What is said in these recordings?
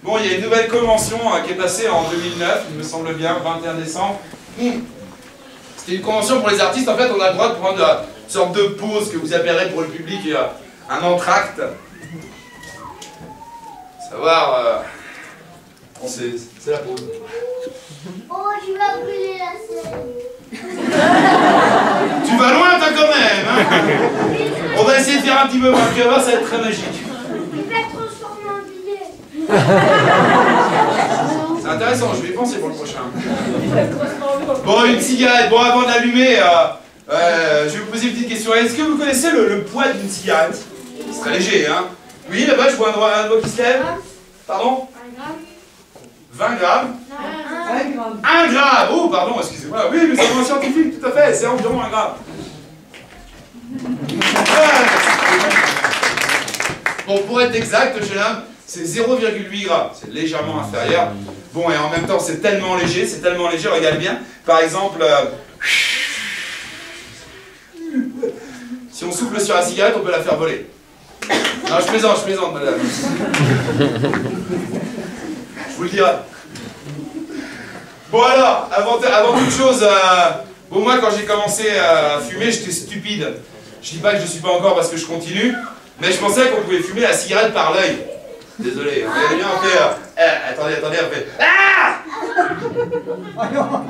Bon, il y a une nouvelle convention qui est passée en 2009, il me semble bien, 21 décembre. C'était une convention pour les artistes. En fait, on a le droit de prendre une sorte de pause que vous appellerez pour le public un entracte. Savoir... Bon, c'est la pause. Oh, tu vas brûler la scène. Tu vas loin, toi, quand même, hein. On va essayer de faire un petit peu moins. Tu vas voir, ça va être très magique. Je vais la transformer en billet. C'est intéressant, je vais y penser pour le prochain. Bon, une cigarette. Bon, avant d'allumer, je vais vous poser une petite question. Est-ce que vous connaissez le poids d'une cigarette? C'est très léger, hein. Oui, là-bas, je vois un doigt qui se lève. Pardon? 20 grammes. 1 gramme. Oh, pardon, excusez-moi. Oui, mais c'est un scientifique, tout à fait. C'est environ 1 gramme. Bon, pour être exact, jeune homme, c'est 0,8 grammes. C'est légèrement inférieur. Bon, et en même temps, c'est tellement léger, regardez bien. Par exemple, si on souffle sur la cigarette, on peut la faire voler. Non, je plaisante, madame. Je vous le dirai. Bon alors, avant toute chose, bon moi quand j'ai commencé à fumer, j'étais stupide. Je dis pas que je suis pas encore parce que je continue, mais je pensais qu'on pouvait fumer la cigarette par l'œil. Désolé, on fait... attendez, on fait... Ah!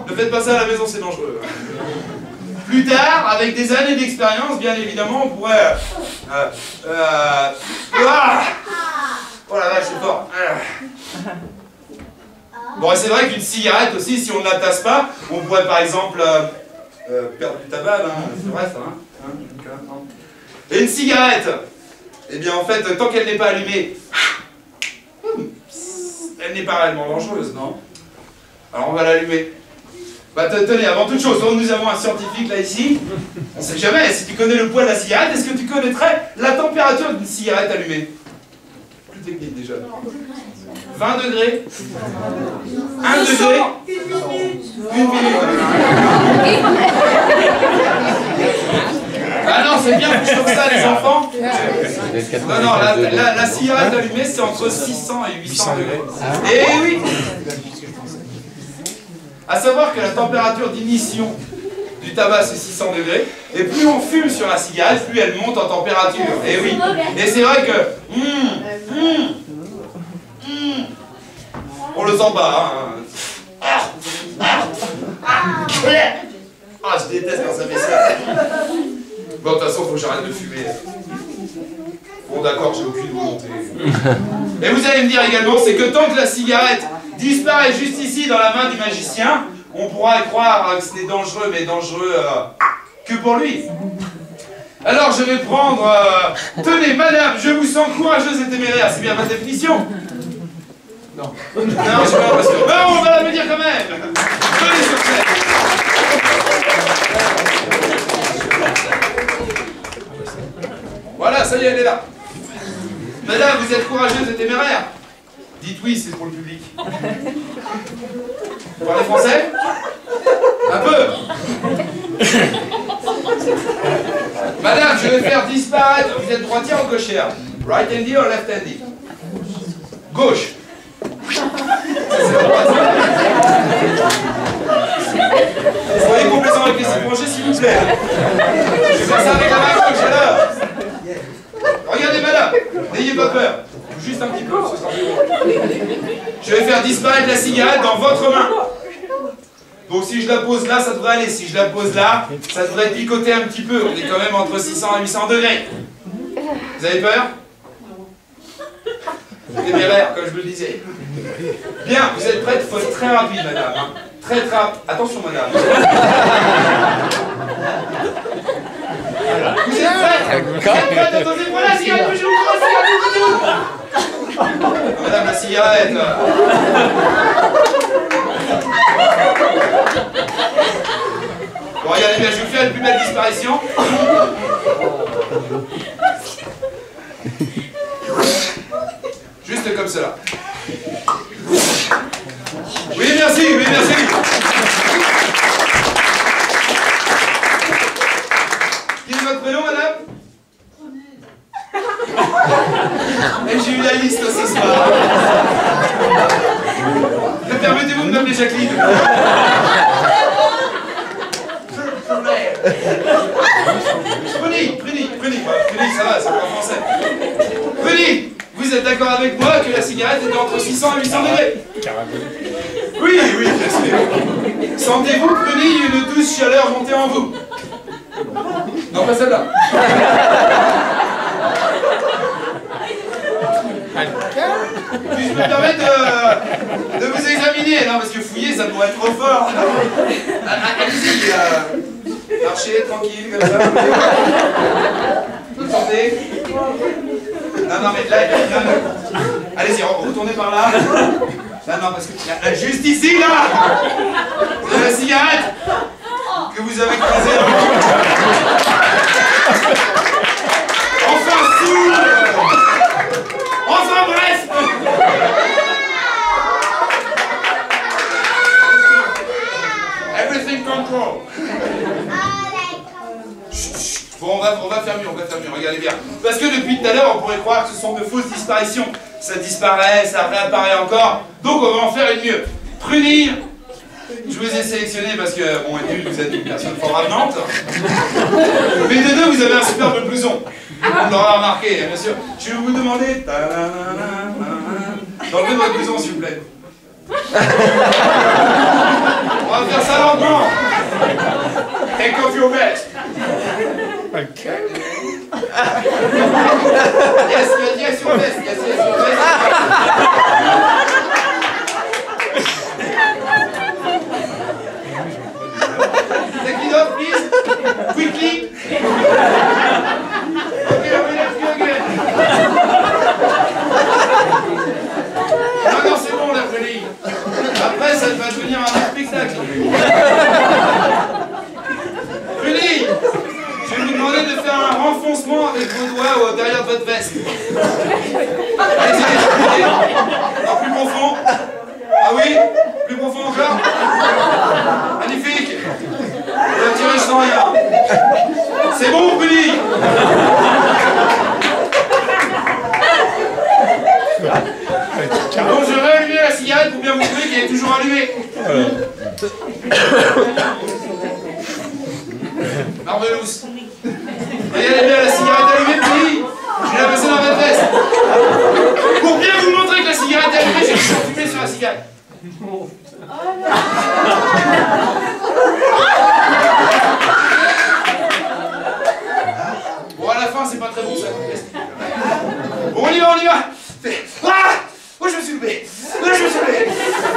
Ne faites pas ça à la maison, c'est dangereux. Plus tard, avec des années d'expérience, bien évidemment, on pourrait... Oh la vache, c'est fort. Bon, et c'est vrai qu'une cigarette aussi, si on ne la tasse pas, on pourrait par exemple perdre du tabac, c'est vrai ça, hein. Et une cigarette, eh bien en fait, tant qu'elle n'est pas allumée, elle n'est pas réellement dangereuse, non? Alors on va l'allumer. Bah tenez, avant toute chose, nous avons un scientifique là ici. On sait jamais, si tu connais le poids de la cigarette, est-ce que tu connaîtrais la température d'une cigarette allumée? Plus technique déjà. 20 degrés. 1 degré. 1 minute. Ah non, c'est bien plus comme ça les enfants. Non, la cigarette allumée c'est entre 600 et 800 degrés. Et oui. À savoir que la température d'émission du tabac c'est 600 degrés, et plus on fume sur la cigarette, plus elle monte en température. Et oui. Et c'est vrai que... on le sent pas, hein. Ah, je déteste quand ça fait ça. Bon, de toute façon, faut que j'arrête de fumer. Bon, d'accord, j'ai aucune volonté. Et vous allez me dire également, c'est que tant que la cigarette disparaît juste ici dans la main du magicien, on pourra croire que ce n'est dangereux, mais dangereux que pour lui. Alors, je vais prendre... tenez, madame, je vous sens courageuse et téméraire, c'est bien votre définition? Non. Non, je sais pas parce que... Non, on va la me dire quand même. Venez sur scène. Voilà, ça y est, elle est là. Madame, vous êtes courageuse et téméraire? Dites oui, c'est pour le public. Vous parlez français? Un peu. Madame, je vais faire disparaître... Vous êtes droitière ou gauchère? Right-handy ou left-handy? Gauche. Soyez complaisant avec les branchés s'il vous plaît. Je vais faire ça avec la main gauche alors. Regardez madame, n'ayez pas peur. Juste un petit peu, ce sera plus bon. Je vais faire disparaître la cigarette dans votre main. Donc si je la pose là, ça devrait aller. Si je la pose là, ça devrait picoter un petit peu. On est quand même entre 600 et 800 degrés. Vous avez peur? Téméraire, comme je vous le disais. Bien, vous êtes prête? Il faut être très rapide, madame. Hein. Très rapide. Attention, madame. Vous êtes prête? Vous êtes prête? Attendez, voilà la cigarette que je vous prends, la cigarette. Madame, la cigarette. Bon, regardez bien, je vais vous faire une plus belle disparition. Juste comme cela. Oui, merci, oui, merci. Quel est votre prénom, madame? Et j'ai eu la liste ce soir. cigarette était entre 600 et 800 degrés. Oui, oui, bien sûr. Sentez-vous, prenez une douce chaleur monter en vous. Non, pas celle-là. Puis je me permets de vous examiner, non, parce que fouiller, ça doit être trop fort. Allez-y, marchez tranquille, comme ça. Vous sentez? Non, non, mais là, allez-y, retournez par là. Non, non, parce que juste ici, là, vous avez la cigarette que vous avez creusée dans le enfin, sourd. Enfin, bref. Everything control. Bon, on va faire mieux, regardez bien. Parce que depuis tout à l'heure, on pourrait croire que ce sont de fausses disparitions. Ça disparaît, ça réapparaît encore. Donc on va en faire une mieux. Prunir. Je vous ai sélectionné parce que, bon, vous êtes une personne fort avenante. Mais de deux, vous avez un superbe blouson. On l'aura remarqué, bien sûr. Je vais vous demander... d'enlever votre blouson, s'il vous plaît. On va faire ça lentement. Take off your vest. Okay. Yes, your vest. Yes, your vest. Take it off, please. Quickly. Okay, let's go again. Non, non, c'est bon, la folie. Après, ça va devenir un spectacle. Julie, je vais vous demander de faire un renfoncement avec vos doigts derrière votre veste. Allez-y, allez-y. Alors, plus profond. Ah oui? Plus profond encore? Magnifique. Vous la tirez sans rien. C'est bon, Julie? Donc je vais allumer la cigarette pour bien vous prouver qu'elle est toujours allumée. Marvelous. Regardez bien la cigarette allumée, puis je vais la passer dans votre veste. Pour bien vous montrer que la cigarette est allumée, j'ai fumé sur la cigarette. Bon, à la fin, c'est pas très bon ça. Bon, on y va, on y va. Ah! Oh, je me suis levé. Là, je me suis levé.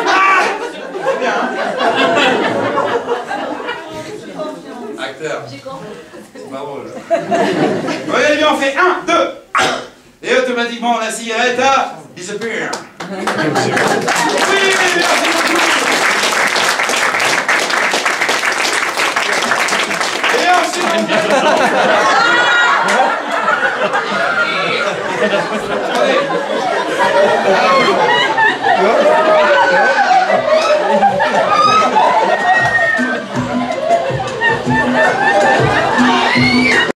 Ah! C'est bien, hein? Acteur. C'est pas drôle. Regardez bien, on fait 1, 2. Et automatiquement, la cigarette a disappear. Oui, merci beaucoup. Et ensuite, Attendez.